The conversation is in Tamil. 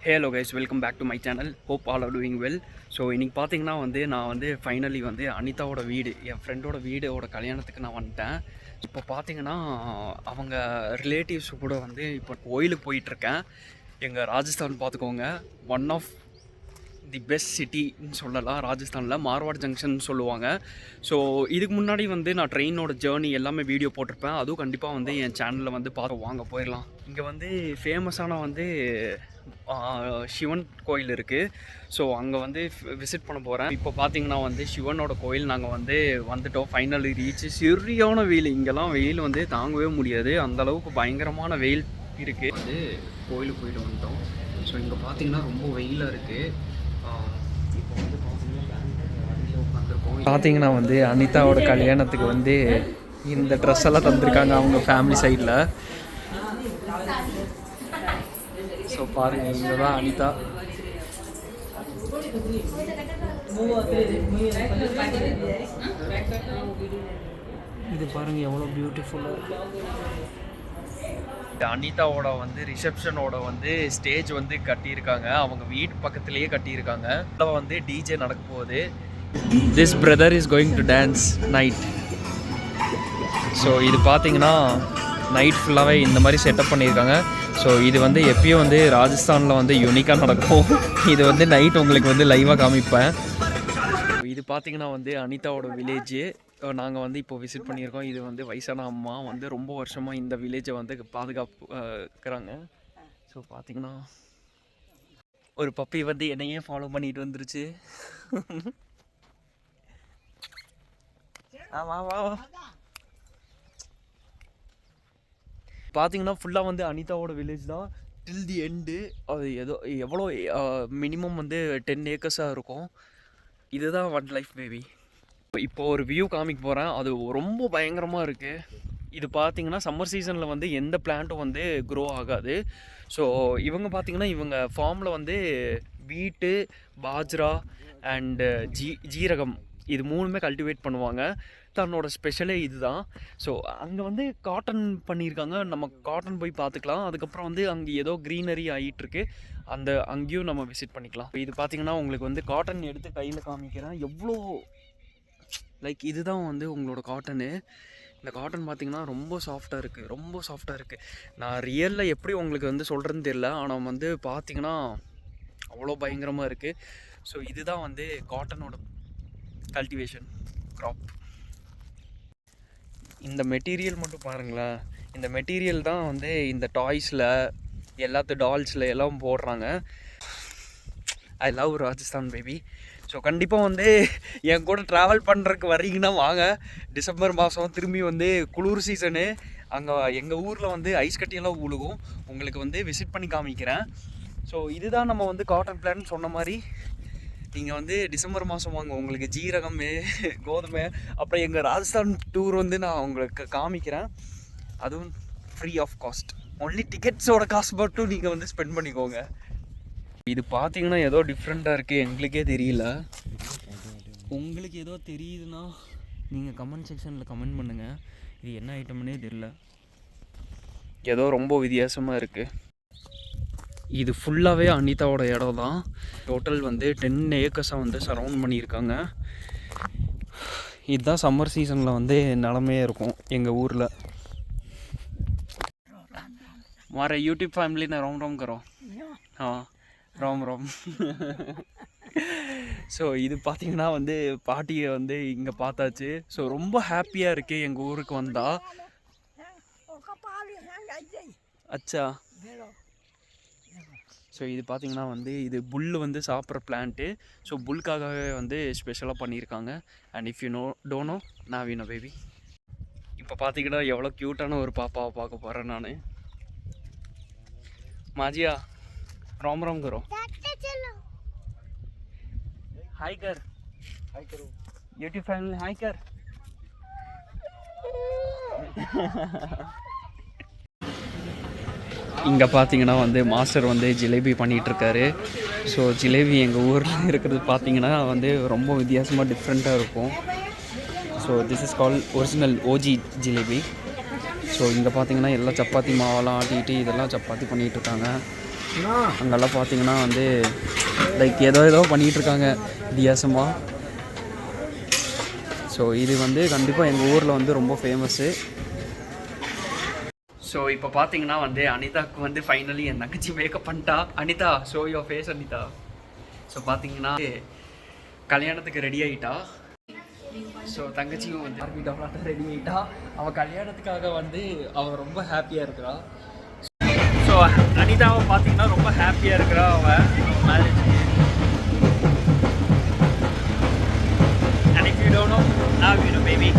Hello guys, welcome back to my channel. Hope all are doing well. So இன்றைக்கி பார்த்தீங்கன்னா நான் ஃபைனலி அனிதாவோட வீடு, என் ஃப்ரெண்டோட வீடோட கல்யாணத்துக்கு நான் வந்துட்டேன். இப்போ பார்த்தீங்கன்னா அவங்க ரிலேட்டிவ்ஸ் கூட இப்போ கோயிலுக்கு போயிட்டுருக்கேன். எங்கள் ராஜஸ்தான் பார்த்துக்கோங்க, ஒன் ஆஃப் தி பெஸ்ட் சிட்டின்னு சொல்லலாம். ராஜஸ்தானில் மார்வாட் ஜங்ஷன் சொல்லுவாங்க. ஸோ இதுக்கு முன்னாடி நான் ட்ரெயினோட ஜேர்னி எல்லாமே வீடியோ போட்டிருப்பேன். அதுவும் கண்டிப்பாக என் சேனலில் பார்த்து வாங்க போயிடலாம். இங்கே ஃபேமஸான சிவன் கோயில் இருக்குது. ஸோ அங்கே விசிட் பண்ண போகிறேன். இப்போ பார்த்தீங்கன்னா சிவனோட கோயில் நாங்கள் வந்துட்டோம். Finally reach. சரியான வெயில், இங்கெல்லாம் வெயில் தாங்கவே முடியாது, அந்தளவுக்கு பயங்கரமான வெயில் இருக்குது. கோயிலுக்கு போயிட்டு வந்துட்டோம். ஸோ இங்கே பார்த்தீங்கன்னா ரொம்ப வெயிலாக இருக்குது. பார்த்தீங்கன்னா அனிதாவோட கல்யாணத்துக்கு இந்த ட்ரெஸ் எல்லாம் தந்திருக்காங்க அவங்க ஃபேமிலி சைடில். ஸோ பாருங்கள், இங்கே தான் அனிதா. இது பாருங்கள் எவ்வளோ பியூட்டிஃபுல்லாக இருக்குது. அனிதாவோட ரிசப்ஷனோட ஸ்டேஜ் கட்டியிருக்காங்க. அவங்க வீட்டு பக்கத்துலேயே கட்டியிருக்காங்க. டிஜே நடக்க போகுது. This brother is going to dance night. So இது பார்த்தீங்கன்னா நைட் ஃபுல்லாகவே இந்த மாதிரி செட்டப் பண்ணியிருக்காங்க. ஸோ இது எப்பயும் ராஜஸ்தானில் யூனிக்காக நடக்கும். இது நைட் உங்களுக்கு லைவாக காமிப்பேன். இது பார்த்தீங்கன்னா அனிதாவோட வில்லேஜு. நாங்கள் இப்போ விசிட் பண்ணியிருக்கோம். இது வயசான அம்மா ரொம்ப வருஷமாக இந்த வில்லேஜை பாதுகாப்புக்கிறாங்க. ஸோ பார்த்தீங்கன்னா ஒரு பப்பி என்னையே ஃபாலோ பண்ணிட்டு வந்துருச்சு. பார்த்தீங்கன்னா ஃபுல்லாக அனிதாவோட வில்லேஜ் தான் டில் தி எண்டு. அது எவ்வளோ மினிமம் 10 ஏக்கர்ஸாக இருக்கும். இதுதான் ஒன் லைஃப் பேபி. இப்போ ஒரு வியூ காமிக்க போகிறேன். அது ரொம்ப பயங்கரமாக இருக்குது. இது பார்த்தீங்கன்னா சம்மர் சீசனில் எந்த பிளான்ட்டும் க்ரோ ஆகாது. ஸோ இவங்க பார்த்தீங்கன்னா இவங்க ஃபார்மில் வீட்டு, பாஜ்ரா அண்டு ஜீரகம் இது 3மே கல்டிவேட் பண்ணுவாங்க. தன்னோட ஸ்பெஷலே இதுதான். ஸோ அங்கே காட்டன் பண்ணியிருக்காங்க. நம்ம காட்டன் போய் பார்த்துக்கலாம். அதுக்கப்புறம் அங்கே ஏதோ க்ரீனரி ஆகிட்டுருக்கு. அங்கேயும் நம்ம விசிட் பண்ணிக்கலாம். இது பார்த்திங்கன்னா உங்களுக்கு காட்டன் எடுத்து கையில் காமிக்கிறேன். எவ்வளோ லைக் இதுதான் உங்களோட காட்டனு. இந்த காட்டன் பார்த்திங்கன்னா ரொம்ப சாஃப்டாக இருக்குது. நான் ரியலில் எப்படி உங்களுக்கு சொல்கிறேன்னு தெரியல. ஆனால் பார்த்திங்கன்னா அவ்வளோ பயங்கரமாக இருக்குது. ஸோ இதுதான் காட்டனோட கல்டிவேஷன் க்ராப். இந்த மெட்டீரியல் மட்டும் பாருங்களேன். இந்த மெட்டீரியல் தான் இந்த டாய்ஸில் டால்ஸில் எல்லாம் போடுறாங்க. I love Rajasthan baby. So கண்டிப்பாக என் கூட ட்ராவல் பண்ணுறதுக்கு வரீங்கன்னா வாங்க. டிசம்பர் மாதம் திரும்பி குளிர் சீசனு. அங்கே எங்கள் ஊரில் ஐஸ் கட்டியெல்லாம் உழுகும். உங்களுக்கு விசிட் பண்ணி காமிக்கிறேன். ஸோ இதுதான் நம்ம காட்டன் பிளான் சொன்ன மாதிரி. நீங்கள் டிசம்பர் மாதம் வாங்க. உங்களுக்கு ஜீரகம், கோதுமை, அப்புறம் எங்கள் ராஜஸ்தான் டூர் நான் உங்களுக்கு காமிக்கிறேன். அதுவும் ஃப்ரீ ஆஃப் காஸ்ட். ஒன்லி டிக்கெட்ஸோட காசு மட்டும் நீங்கள் ஸ்பெண்ட் பண்ணிக்கோங்க. இது பார்த்தீங்கன்னா ஏதோ டிஃப்ரெண்ட்டாக இருக்குது, எங்களுக்கே தெரியல. உங்களுக்கு ஏதோ தெரியுதுன்னா நீங்கள் கமெண்ட் செக்ஷனில் கமெண்ட் பண்ணுங்கள். இது என்ன ஐட்டம்னே தெரியல, ஏதோ ரொம்ப வித்தியாசமாக இருக்குது. இது ஃபுல்லாகவே அனிதாவோட இடம் தான். டோட்டல் 10 ஏக்கர்ஸாக சரவுண்ட் பண்ணியிருக்காங்க. இதுதான் சம்மர் சீசனில் நிலமையே இருக்கும் எங்கள் ஊரில். हमारे यूट्यूब फैमिली ने रोम रोम करो. हाँ रोम रोम. ஸோ இது பார்த்தீங்கன்னா பாட்டியை இங்கே பார்த்தாச்சு. ஸோ ரொம்ப ஹாப்பியாக இருக்குது எங்கள் ஊருக்கு வந்தால். அச்சா. ஸோ இது பார்த்தீங்கன்னா இது புல் சாப்பிட்ற பிளான்ட்டு. ஸோ புல்காகவே ஸ்பெஷலாக பண்ணியிருக்காங்க. And if you don't know, நாவினோ பேபி. இப்போ பார்த்தீங்கன்னா எவ்வளோ க்யூட்டான ஒரு பாப்பாவை பார்க்க போகிறேன் நான். माजिया रोम रोम करो. हाय कर, हाय करो यूट्यूब फैमिली, हाय कर. இங்கே பார்த்தீங்கன்னா மாஸ்டர் ஜிலேபி பண்ணிகிட்ருக்காரு. ஸோ ஜிலேபி எங்கள் ஊரில் இருக்கிறது பார்த்தீங்கன்னா ரொம்ப வித்தியாசமாக டிஃப்ரெண்ட்டாக இருக்கும். So this is call original OG jalebi. So இங்கே பார்த்தீங்கன்னா எல்லாம் சப்பாத்தி மாவெல்லாம் ஆட்டிட்டு இதெல்லாம் சப்பாத்தி பண்ணிகிட்ருக்காங்க. அங்கெல்லாம் பார்த்தீங்கன்னா வந்து லைக் ஏதோ பண்ணிகிட்டு இருக்காங்க வித்தியாசமாக. ஸோ இது வந்து கண்டிப்பாக எங்கள் ஊரில் வந்து ரொம்ப ஃபேமஸ்ஸு. ஸோ இப்போ பார்த்தீங்கன்னா வந்து அனிதாவுக்கு வந்து ஃபைனலி என் தங்கச்சி மேக்கப் பண்ணிட்டா. Anitha show your face Anitha. So பார்த்தீங்கன்னா கல்யாணத்துக்கு ரெடி ஆகிட்டா. ஸோ தங்கச்சியும் வந்து ஆர்பிட்டாக ரெடி ஆகிட்டா. அவள் கல்யாணத்துக்காக வந்து அவள் ரொம்ப ஹாப்பியாக இருக்கிறா. ஸோ அனிதாவை பார்த்தீங்கன்னா ரொம்ப ஹாப்பியாக இருக்கிறா அவள் மேரேஜுக்கு. And if you don't know, now you know baby.